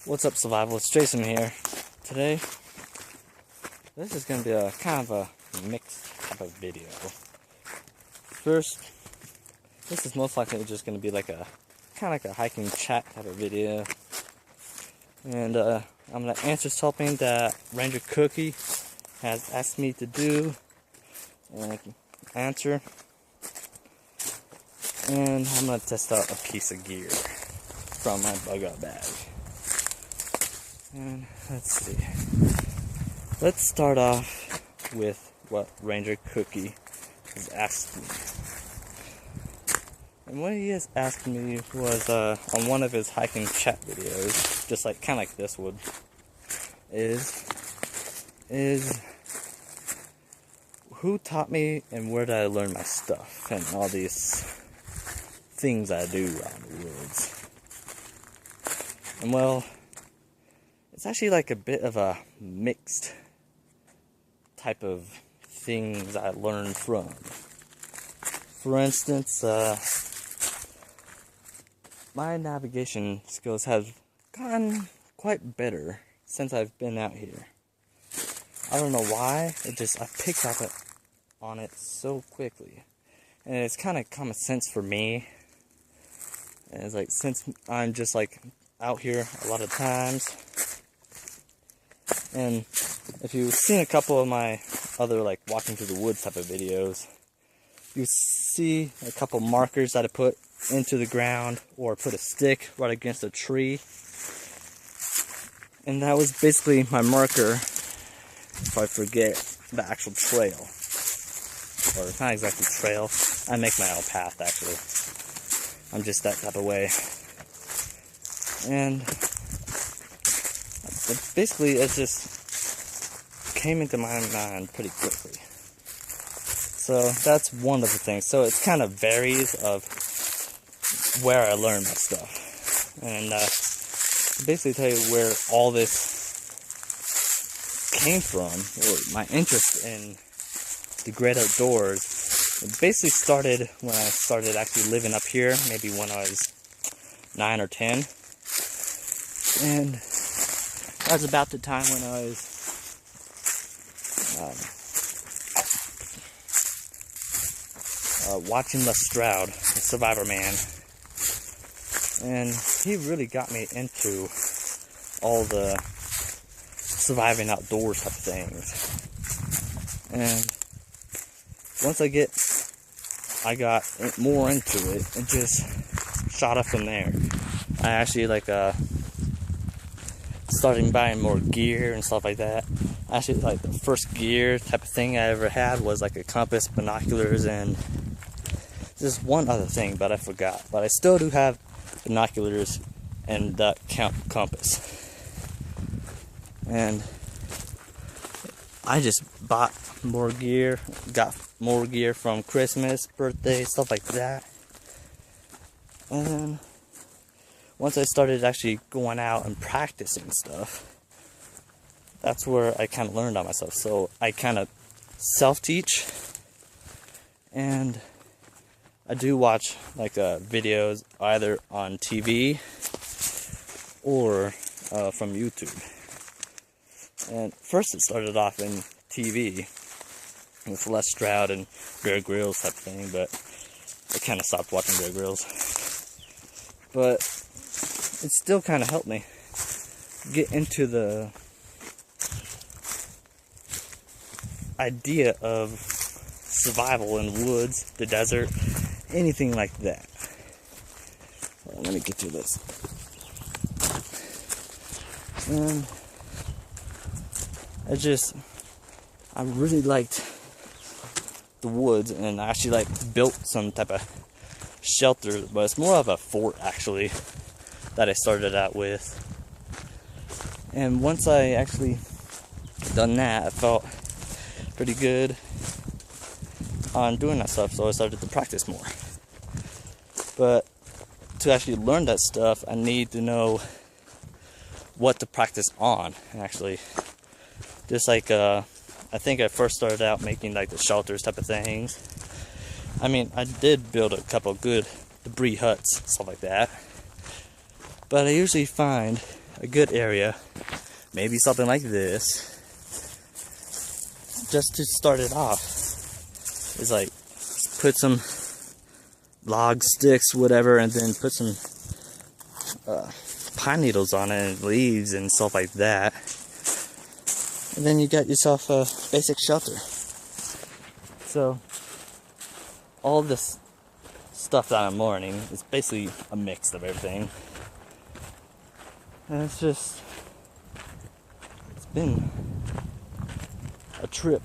What's up, survival? It's Jason here. Today, this is going to be a kind of a mixed type of video. First, this is most likely just going to be like a kind of like a hiking chat type of video, and I'm going to answer something that Ranger Kooky has asked me to do and answer, and I'm going to test out a piece of gear from my bug out bag. And let's see. Let's start off with what Ranger Kooky has asked me. And what he has asked me was on one of his hiking chat videos, just like kind of like this would, is who taught me and where did I learn my stuff and all these things I do out in the woods. And well, it's actually like a bit of a mixed type of things I learned from. For instance, my navigation skills have gotten quite better since I've been out here. I don't know why, I picked up on it so quickly. And it's kind of common sense for me. And it's like, since I'm just like out here a lot of times, and if you've seen a couple of my other like walking through the woods type of videos, you see a couple markers that I put into the ground or put a stick right against a tree. And that was basically my marker if I forget the actual trail. Or not exactly trail, I make my own path actually. I'm just that type of way. And basically, it just came into my mind pretty quickly. So that's one of the things. So it kind of varies of where I learned my stuff. And basically tell you where all this came from, or my interest in the great outdoors. It basically started when I started actually living up here, maybe when I was 9 or 10. And that was about the time when I was watching Les Stroud, the Survivor Man, and he really got me into all the surviving outdoors type of things. And once I got more into it, it just shot up from there. I actually starting buying more gear and stuff like that. Actually, like the first gear type of thing I ever had was like a compass, binoculars, and just one other thing, but I forgot. But I still do have binoculars and that compass. And I just bought more gear, got more gear from Christmas, birthday, stuff like that. And then once I started actually going out and practicing stuff, that's where I kind of learned on myself. So I kind of self-teach, and I do watch like videos either on TV or from YouTube. And first it started off in TV with Les Stroud and Bear Grylls type of thing, but I kind of stopped watching Bear Grylls. But it still kind of helped me get into the idea of survival in the woods, the desert, anything like that. Well, let me get through this. And I really liked the woods, and I actually built some type of shelter, but it's more of a fort actually that I started out with. And once I actually done that, I felt pretty good on doing that stuff, so I started to practice more. But to actually learn that stuff, I need to know what to practice on, actually. Just like I think I first started out making like the shelters type of things. I mean, I did build a couple good debris huts, stuff like that. But I usually find a good area, maybe something like this, just to start it off, is like put some log sticks, whatever, and then put some pine needles on it and leaves and stuff like that. And then you got yourself a basic shelter. So all this stuff that I'm learning is basically a mix of everything. And it's been a trip,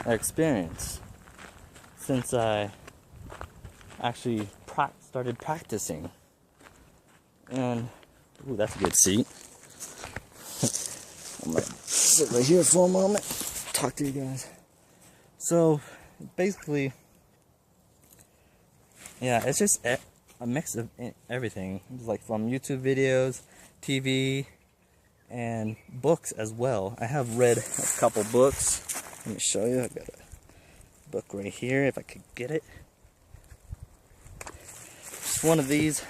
an experience since I actually started practicing. And ooh, that's a good seat. I'm gonna sit right here for a moment, talk to you guys. So basically, yeah, it's just a mix of everything. It's like from YouTube videos, TV, and books as well. I have read a couple books. Let me show you. I've got a book right here if I could get it. It's one of these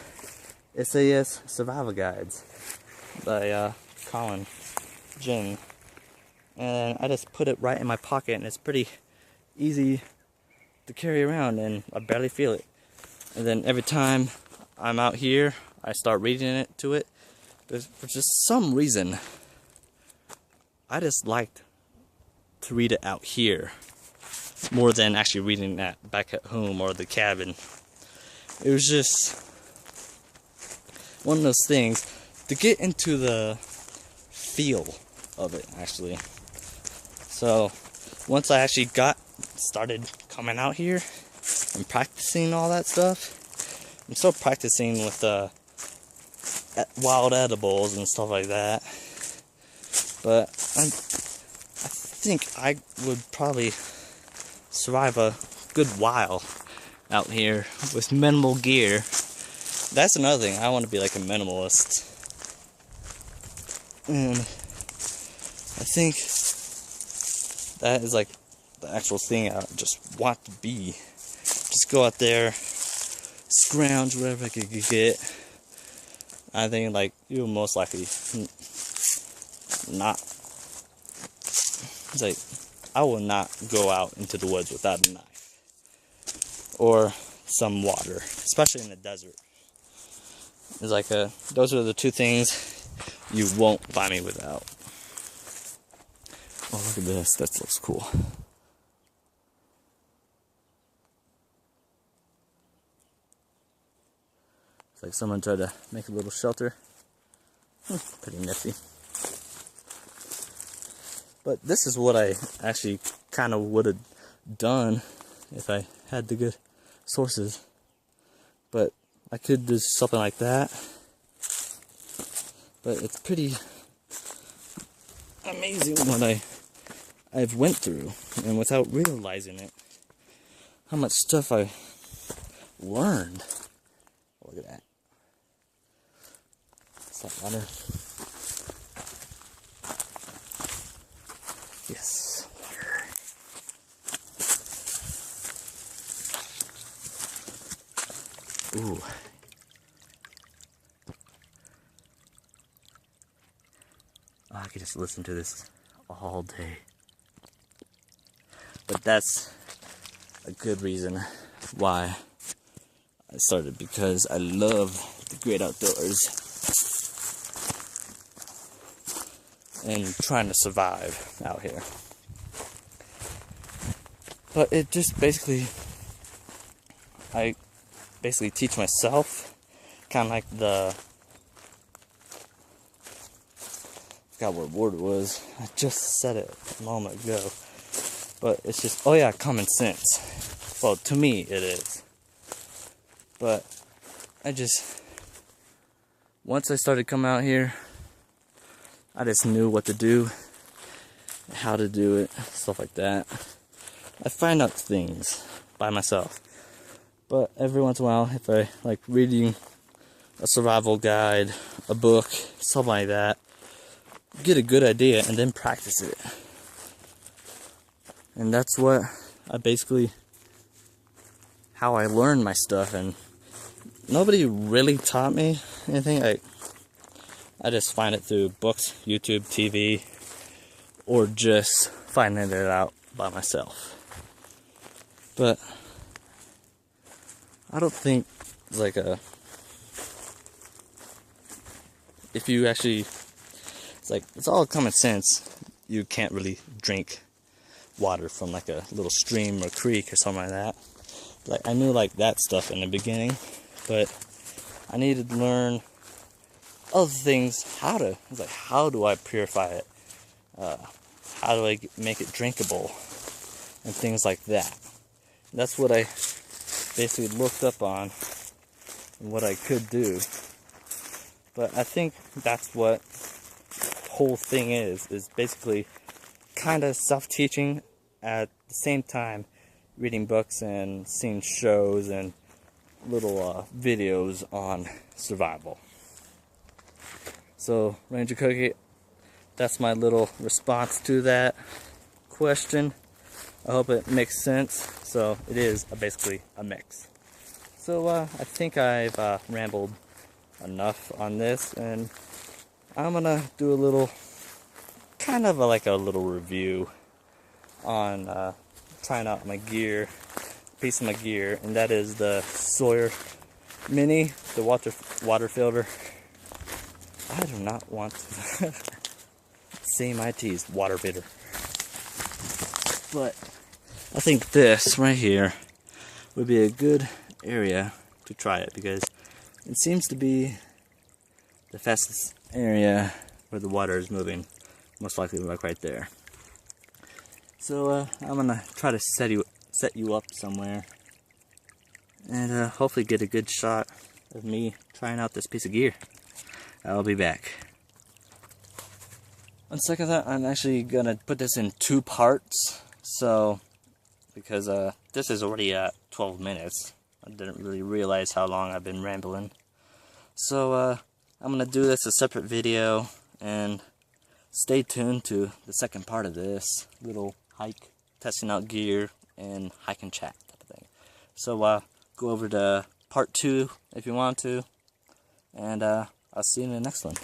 SAS survival guides by Colin Jin, and I just put it right in my pocket, and it's pretty easy to carry around, and I barely feel it. And then every time I'm out here, I start reading it to it. But for just some reason, I just liked to read it out here more than actually reading that back at home or the cabin. It was just one of those things to get into the feel of it, actually. So once I actually started coming out here and practicing all that stuff, I'm still practicing with wild edibles and stuff like that, but I think I would probably survive a good while out here with minimal gear. That's another thing. I want to be like a minimalist, and I think that is like the actual thing I just want to be. Just go out there, scrounge whatever I could get. I think like you'll most likely not. It's like I will not go out into the woods without a knife or some water, especially in the desert. It's like those are the two things you won't find me without. Oh, look at this. That looks cool. It's like someone tried to make a little shelter. Pretty nifty. But this is what I actually kind of would have done if I had the good sources. But I could do something like that. But it's pretty amazing what I've went through, and without realizing it, how much stuff I learned. Look at that. Salt water. Yes, water. Ooh. Oh, I could just listen to this all day. But that's a good reason why I started, because I love the great outdoors and trying to survive out here. But it just I basically teach myself, kind of like I forgot what word it was. I just said it a moment ago. But it's just, oh yeah, common sense. Well, to me it is. But once I started coming out here, I just knew what to do, how to do it, stuff like that. I find out things by myself. But every once in a while, if I like reading a survival guide, a book, something like that, get a good idea and then practice it. And that's what how I learned my stuff. And nobody really taught me anything. I I just find it through books, YouTube, TV, or just finding it out by myself. But I don't think it's like if you actually, it's all common sense. You can't really drink water from like a little stream or creek or something like that. Like I knew like that stuff in the beginning, but I needed to learn other things. How do I purify it? How do I make it drinkable? And things like that. That's what I basically looked up on and what I could do. But I think that's what the whole thing is basically kind of self-teaching at the same time reading books and seeing shows and little videos on survival. So Ranger Kooky, that's my little response to that question. I hope it makes sense. So it is basically a mix. So I think I've rambled enough on this, and I'm gonna do a little kind of like a little review on trying out my gear, piece of my gear, and that is the Sawyer Mini, the water filter. I do not want to say my T's, water filter. But I think this right here would be a good area to try it, because it seems to be the fastest area where the water is moving, most likely like right there. So I'm gonna try to set you up somewhere, and hopefully get a good shot of me trying out this piece of gear. I'll be back. On second thought, I'm actually gonna put this in 2 parts. So, because this is already at 12 minutes. I didn't really realize how long I've been rambling. So I'm gonna do this a separate video, and stay tuned to the second part of this little hike, testing out gear and hike and chat type of thing. So go over to part 2 if you want to, and I'll see you in the next one.